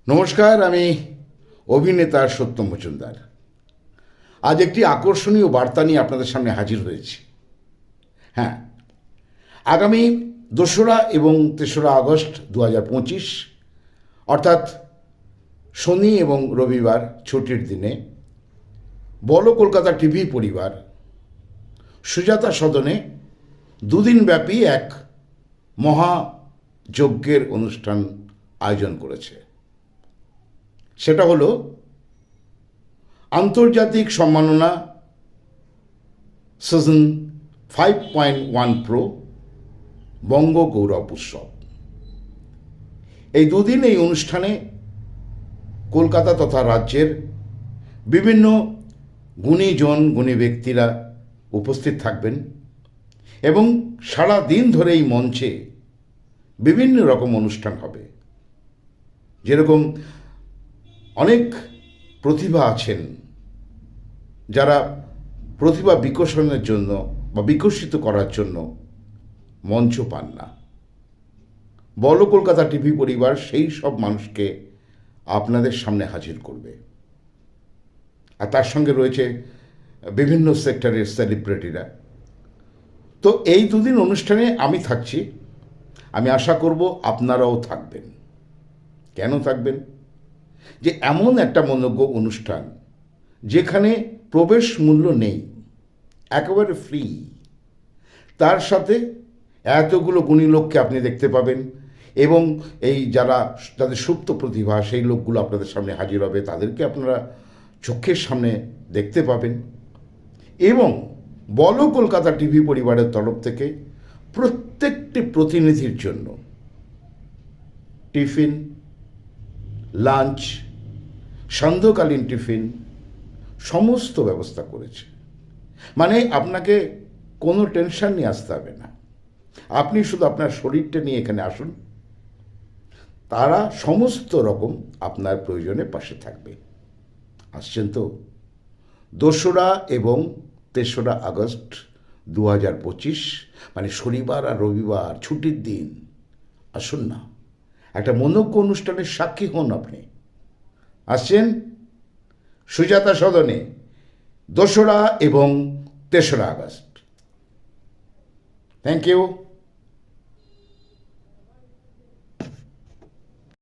নমস্কার, আমি অভিনেতা সত্য মজুমদার। আজ একটি আকর্ষণীয় বার্তা নিয়ে আপনাদের সামনে হাজির হয়েছি। হ্যাঁ, আগামী 2রা এবং 3রা আগস্ট 2025 অর্থাৎ শনি এবং রবিবার ছুটির দিনে বলো কলকাতা টিভি পরিবার সুজাতা সদনে দুদিনব্যাপী এক মহাযজ্ঞের অনুষ্ঠান আয়োজন করেছে। সেটা হলো আন্তর্জাতিক সম্মাননা সিজন 5.1 প্রো বঙ্গ গৌরব উৎসব। এই দুদিন এই অনুষ্ঠানে কলকাতা তথা রাজ্যের বিভিন্ন গুণী ব্যক্তিরা উপস্থিত থাকবেন এবং সারা দিন ধরে এই মঞ্চে বিভিন্ন রকম অনুষ্ঠান হবে। যেরকম অনেক প্রতিভা আছেন যারা প্রতিভা বিকশনের জন্য বা বিকশিত করার জন্য মঞ্চ পান না। বলো কলকাতা টিভি পরিবার সেই সব মানুষকে আপনাদের সামনে হাজির করবে। আর তার সঙ্গে রয়েছে বিভিন্ন সেক্টরের সেলিব্রিটিরা। তো এই দুদিন অনুষ্ঠানে আমি থাকছি। আমি আশা করব আপনারাও থাকবেন। কেন থাকবেন? যে এমন একটা মনোজ্ঞ অনুষ্ঠান যেখানে প্রবেশ মূল্য নেই, একেবারে ফ্রি। তার সাথে এতগুলো গুণী লোককে আপনি দেখতে পাবেন এবং এই যাদের সুপ্ত প্রতিভা সেই লোকগুলো আপনাদের সামনে হাজির হবে, তাদেরকে আপনারা চোখের সামনে দেখতে পাবেন। এবং বলো কলকাতা টিভি পরিবারের তরফ থেকে প্রত্যেকটি প্রতিনিধির জন্য টিফিন, লাঞ্চ, সান্ধ্যকালীন টিফিন সমস্ত ব্যবস্থা করেছে। মানে আপনাকে কোনো টেনশন নিয়ে আসতে হবে না। আপনি শুধু আপনার শরীরটা নিয়ে এখানে আসুন, তারা সমস্ত রকম আপনার প্রয়োজনে পাশে থাকবে। আসছেন তো? 2রা এবং 3রা আগস্ট 2025, মানে শনিবার আর রবিবার ছুটির দিন। আসুন না, একটা মনোজ্ঞ অনুষ্ঠানের সাক্ষী হন আপনি। আসছেন সুজাতা সদনে 2রা এবং 3রা আগস্ট। Thank you.